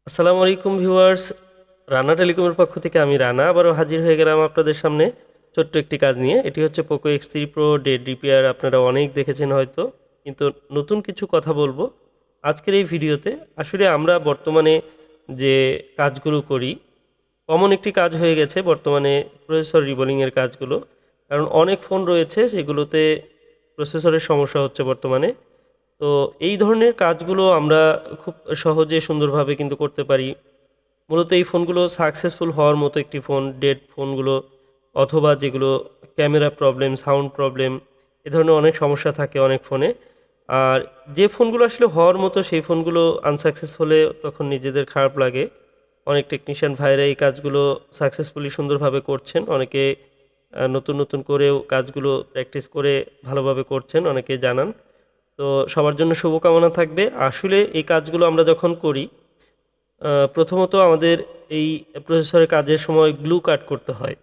আসসালামু আলাইকুম ভিউয়ার্স। রানা টেলিকমের পক্ষ থেকে আমি রানা আবারও হাজির হয়ে গেলাম আপনাদের সামনে ছোট্ট একটি কাজ নিয়ে। এটি হচ্ছে Poco X3 pro dead repair. আপনারা অনেক দেখেছেন হয়তো, কিন্তু নতুন কিছু কথা বলবো আজকের এই ভিডিওতে। আসলে আমরা বর্তমানে যে কাজগুলো করি, কমন একটি কাজ হয়ে গেছে বর্তমানে প্রসেসর রিবোলিংয়ের কাজগুলো। কারণ অনেক ফোন রয়েছে সেগুলোতে প্রসেসরের সমস্যা হচ্ছে বর্তমানে। তো এই ধরনের কাজগুলো আমরা খুব সহজে সুন্দরভাবে কিন্তু করতে পারি। মূলত এই ফোনগুলো সাকসেসফুল হওয়ার মতো একটি ফোন, ডেড ফোনগুলো অথবা যেগুলো ক্যামেরা প্রবলেম, সাউন্ড প্রবলেম, এ ধরনের অনেক সমস্যা থাকে অনেক ফোনে। আর যে ফোনগুলো আসলে হওয়ার মতো সেই ফোনগুলো আনসাকসেস হলে তখন নিজেদের খারাপ লাগে। অনেক টেকনিশিয়ান ভাইরা এই কাজগুলো সাকসেসফুলি সুন্দরভাবে করছেন। অনেকে নতুন নতুন করেও কাজগুলো প্র্যাকটিস করে ভালোভাবে করছেন, অনেকে জানান। তো সবার জন্য শুভকামনা থাকবে। আসলে এই কাজগুলো আমরা যখন করি, প্রথমত আমাদের এই প্রসেসরের কাজের সময় গ্লু কাট করতে হয়।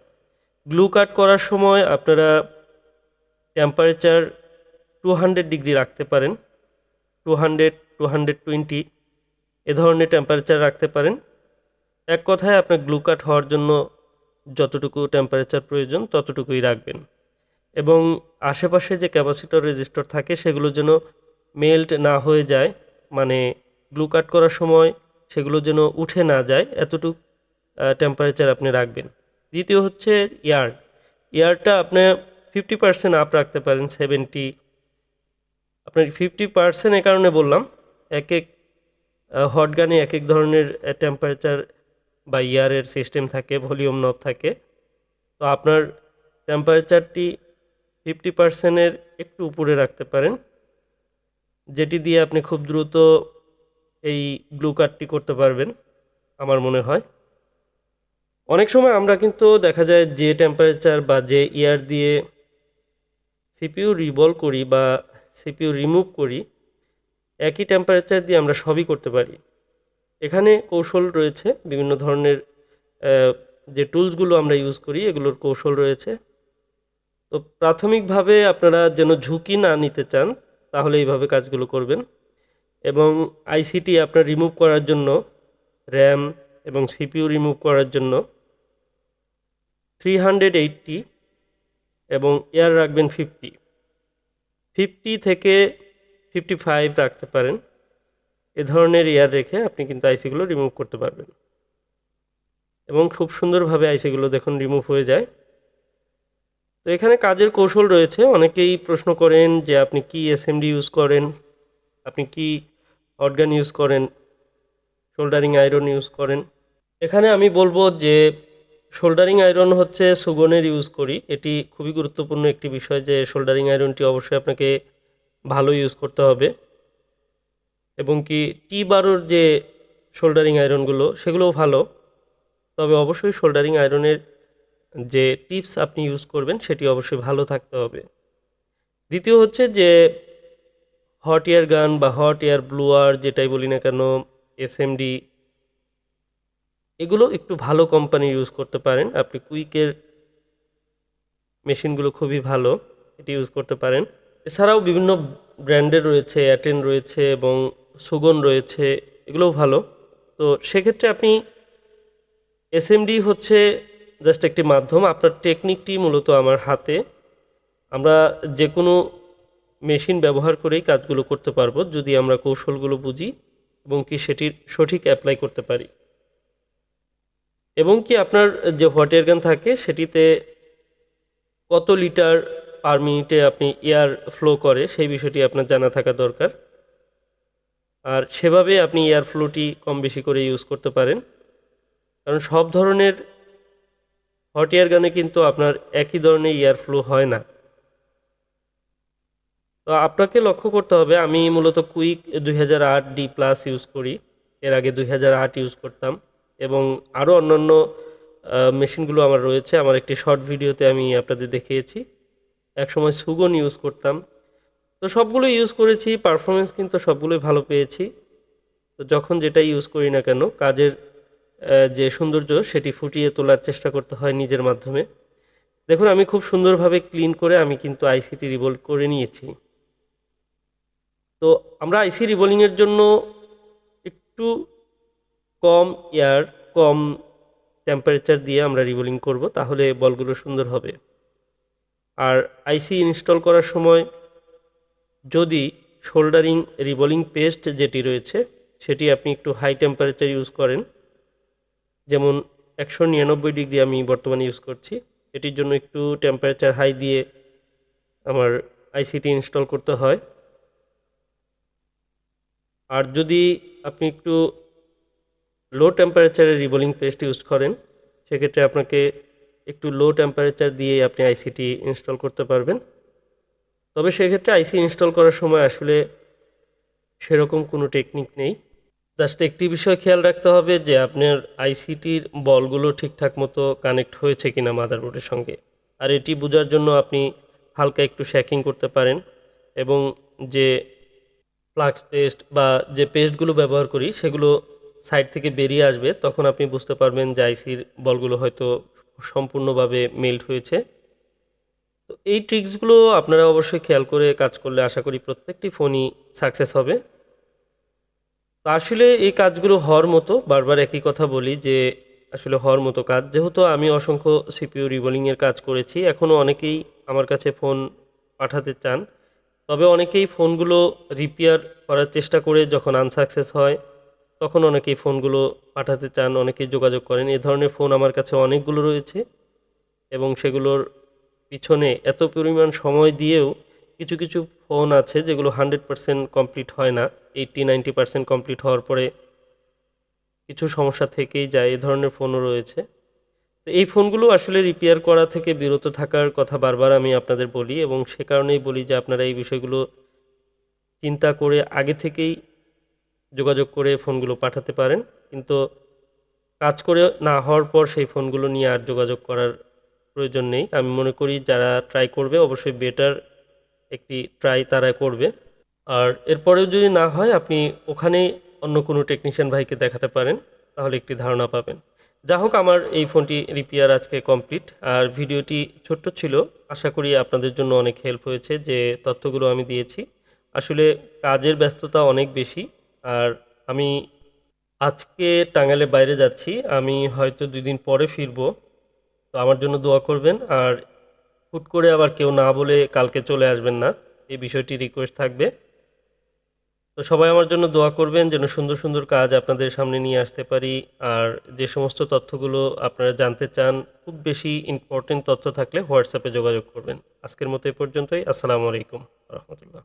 গ্লু কাট করার সময় আপনারা টেম্পারেচার 200 ডিগ্রি রাখতে পারেন, 200, 220 এ ধরনের টেম্পারেচার রাখতে পারেন। এক কথায় আপনার গ্লু কাট হওয়ার জন্য যতটুকু টেম্পারেচার প্রয়োজন ততটুকুই রাখবেন। এবং আশেপাশে যে ক্যাপাসিটর রেজিস্টর থাকে সেগুলো যেন মেল্ট না হয়ে যায়, মানে গ্লু কাট করার সময় সেগুলো যেন উঠে না যায়, এতটুক টেম্পারেচার আপনি রাখবেন। দ্বিতীয় হচ্ছে ইয়ারটা আপনি 50% আপ রাখতে পারেন, 70। আপনার 50% এ কারণে বললাম, এক এক হট গানে এক এক ধরনের টেম্পারেচার বা ইয়ারের সিস্টেম থাকে, ভলিউম নব থাকে। তো আপনার টেম্পারেচারটি 50%-এর একটু উপরে রাখতে পারেন, যেটি দিয়ে আপনি খুব দ্রুত এই গ্লু কাটটি করতে পারবেন আমার মনে হয়। অনেক সময় আমরা কিন্তু দেখা যায় যে টেম্পারেচার বা যে ইয়ার দিয়ে সিপিইউ রিভলভ করি বা সিপিইউ রিমুভ করি, একই টেম্পারেচার দিয়ে আমরা সবই করতে পারি। এখানে কৌশল রয়েছে বিভিন্ন ধরনের। যে টুলসগুলো আমরা ইউজ করি এগুলোর কৌশল রয়েছে। তো প্রাথমিকভাবে আপনারা যেন ঝুঁকি না নিতে চান তাহলে এইভাবে কাজগুলো করবেন। এবং আইসিটি আপনার রিমুভ করার জন্য, র্যাম এবং সিপিইউ রিমুভ করার জন্য 380 এবং এয়ার রাখবেন 50 থেকে 55 রাখতে পারেন। এ ধরনের এয়ার রেখে আপনি কিন্তু আইসিগুলো রিমুভ করতে পারবেন এবং খুব সুন্দরভাবে আইসিগুলো দেখুন রিমুভ হয়ে যায়। তো এখানে কাজের কৌশল রয়েছে। অনেকেই প্রশ্ন করেন যে আপনি কি এসএমডি ইউজ করেন, আপনি কি হটগান ইউজ করেন, শোল্ডারিং আয়রন ইউজ করেন। এখানে আমি বলবো যে শোল্ডারিং আয়রন হচ্ছে সুগনের ইউজ করি। এটি খুবই গুরুত্বপূর্ণ একটি বিষয় যে শোল্ডারিং আয়রনটি অবশ্যই আপনাকে ভালো ইউজ করতে হবে। এবং কি T12 যে শোল্ডারিং আয়রনগুলো সেগুলোও ভালো, তবে অবশ্যই শোল্ডারিং আয়রনের যে টিপস আপনি ইউজ করবেন সেটি অবশ্যই ভালো থাকতে হবে। দ্বিতীয় হচ্ছে যে হট এয়ার গান বা হট এয়ার ব্লোয়ার যেটাই বলি না কেন, এসএমডি, এগুলো একটু ভালো কোম্পানি ইউজ করতে পারেন। আপনি কুইকের মেশিনগুলো খুবই ভালো, এটি ইউজ করতে পারেন। এছাড়াও বিভিন্ন ব্র্যান্ডের রয়েছে, অ্যাটেন রয়েছে এবং সুগন রয়েছে, এগুলোও ভালো। তো সেক্ষেত্রে আপনি এসএমডি হচ্ছে জাস্ট একটি মাধ্যম, আপনার টেকনিকটি মূলত আমার হাতে। আমরা যে কোনো মেশিন ব্যবহার করেই কাজগুলো করতে পারবো যদি আমরা কৌশলগুলো বুঝি এবং কি সেটির সঠিক অ্যাপ্লাই করতে পারি। এবং কি আপনার যে হট এয়ার গান থাকে সেটিতে কত লিটার পার মিনিটে আপনি এয়ার ফ্লো করে সেই বিষয়টি আপনার জানা থাকা দরকার। আর সেভাবে আপনি এয়ার ফ্লোটি কম বেশি করে ইউজ করতে পারেন, কারণ সব ধরনের হট এয়ার গানে কিন্তু আপনার একই ধরনের এয়ার ফ্লো হয় না। তো আপনাকে লক্ষ্য করতে হবে, আমি মূলত কুইক 2008D+ ইউজ করি। এর আগে 2008 ইউজ করতাম এবং আরও অন্যান্য মেশিনগুলো আমার রয়েছে। আমার একটি শর্ট ভিডিওতে আমি আপনাদের দেখিয়েছি। একসময় সুগন ইউজ করতাম। তো সবগুলো ইউজ করেছি, পারফরমেন্স কিন্তু সবগুলোই ভালো পেয়েছি। তো যখন যেটা ইউজ করি না কেন কাজের যে সৌন্দর্য সেটি ফুটিয়ে তোলার চেষ্টা করতে হয় নিজের মাধ্যমে। দেখুন আমি খুব সুন্দরভাবে ক্লিন করে আমি কিন্তু আইসিটি রিভলভ করে নিয়েছি। তো আমরা আইসি রিভলিংয়ের জন্য একটু কম এয়ার, কম টেম্পারেচার দিয়ে আমরা রিবোলিং করব, তাহলে বলগুলো সুন্দর হবে। আর আইসি ইনস্টল করার সময় যদি সোল্ডারিং রিবোলিং পেস্ট যেটি রয়েছে সেটি আপনি একটু হাই টেম্পারেচার ইউজ করেন, যেমন 199 ডিগ্রি আমি বর্তমানে ইউজ করছি, এটির জন্য একটু টেম্পারেচার হাই দিয়ে আমার আইসিটি ইনস্টল করতে হয়। আর যদি আপনি একটু লো টেম্পারেচারের রিবোলিং পেস্ট ইউজ করেন সেক্ষেত্রে আপনাকে একটু লো টেম্পারেচার দিয়ে আপনি আইসিটি ইনস্টল করতে পারবেন। তবে সেক্ষেত্রে আইসি ইনস্টল করার সময় আসলে সেরকম কোনো টেকনিক নেই। জাস্ট একটি বিষয় খেয়াল রাখতে হবে যে আপনার আইসিটির বলগুলো ঠিকঠাক মতো কানেক্ট হয়েছে কিনা মাদারবোর্ডের সঙ্গে। আর এটি বোঝার জন্য আপনি হালকা একটু শ্যাকিং করতে পারেন, এবং যে ফ্লাক্স পেস্ট বা যে পেস্টগুলো ব্যবহার করি সেগুলো সাইড থেকে বেরিয়ে আসবে, তখন আপনি বুঝতে পারবেন যে আইসির বলগুলো হয়তো সম্পূর্ণভাবে মেল্ট হয়েছে। তো এই ট্রিক্সগুলো আপনারা অবশ্যই খেয়াল করে কাজ করলে আশা করি প্রত্যেকটি ফোনই সাকসেস হবে। তো আসলে এই কাজগুলো হওয়ার মতো, বারবার একই কথা বলি যে আসলে হওয়ার মতো কাজ, যেহেতু আমি অসংখ্য সিপিইউ রিবোলিংয়ের কাজ করেছি, এখনও অনেকেই আমার কাছে ফোন পাঠাতে চান। তবে অনেকেই ফোনগুলো রিপেয়ার করার চেষ্টা করে যখন আনসাকসেস হয় তখন অনেকেই ফোনগুলো পাঠাতে চান, অনেকেই যোগাযোগ করেন। এ ধরনের ফোন আমার কাছে অনেকগুলো রয়েছে, এবং সেগুলোর পিছনে এত পরিমাণ সময় দিয়েও কিছু কিছু ফোন আছে যেগুলো 100% কমপ্লিট হয় না, 80-90% কমপ্লিট হওয়ার পরে কিছু সমস্যা থেকেই যায়। এ ধরনের ফোনও রয়েছে। তো এই ফোনগুলো আসলে রিপেয়ার করা থেকে বিরত থাকার কথা বারবার আমি আপনাদের বলি, এবং সে কারণেই বলি যে আপনারা এই বিষয়গুলো চিন্তা করে আগে থেকেই যোগাযোগ করে ফোনগুলো পাঠাতে পারেন। কিন্তু কাজ করে না হওয়ার পর সেই ফোনগুলো নিয়ে আর যোগাযোগ করার প্রয়োজন নেই। আমি মনে করি যারা ট্রাই করবে অবশ্যই বেটার একটি ট্রাই তারা করবে। আর এরপরেও যদি না হয় আপনি ওখানেই অন্য কোনো টেকনিশিয়ান ভাইকে দেখাতে পারেন, তাহলে একটি ধারণা পাবেন। যা হোক, আমার এই ফোনটি রিপেয়ার আজকে কমপ্লিট। আর ভিডিওটি ছোট্ট ছিল, আশা করি আপনাদের জন্য অনেক হেল্প হয়েছে যে তথ্যগুলো আমি দিয়েছি। আসলে কাজের ব্যস্ততা অনেক বেশি, আর আমি আজকে টাঙ্গাইলের বাইরে যাচ্ছি, আমি হয়তো 2 দিন পরে ফিরবো। তো আমার জন্য দোয়া করবেন, আর হুট করে আবার কেউ না বলে কালকে চলে আসবেন না, এই বিষয়টি রিকোয়েস্ট থাকবে। তো সবাই আমার জন্য দোয়া করবেন যেন সুন্দর সুন্দর কাজ আপনাদের সামনে নিয়ে আসতে পারি। আর যে সমস্ত তথ্যগুলো আপনারা জানতে চান, খুব বেশি ইম্পর্টেন্ট তথ্য থাকলে হোয়াটসঅ্যাপে যোগাযোগ করবেন। আজকের মতো এ পর্যন্তই। আসসালামু আলাইকুম রহমতুল্লাহ।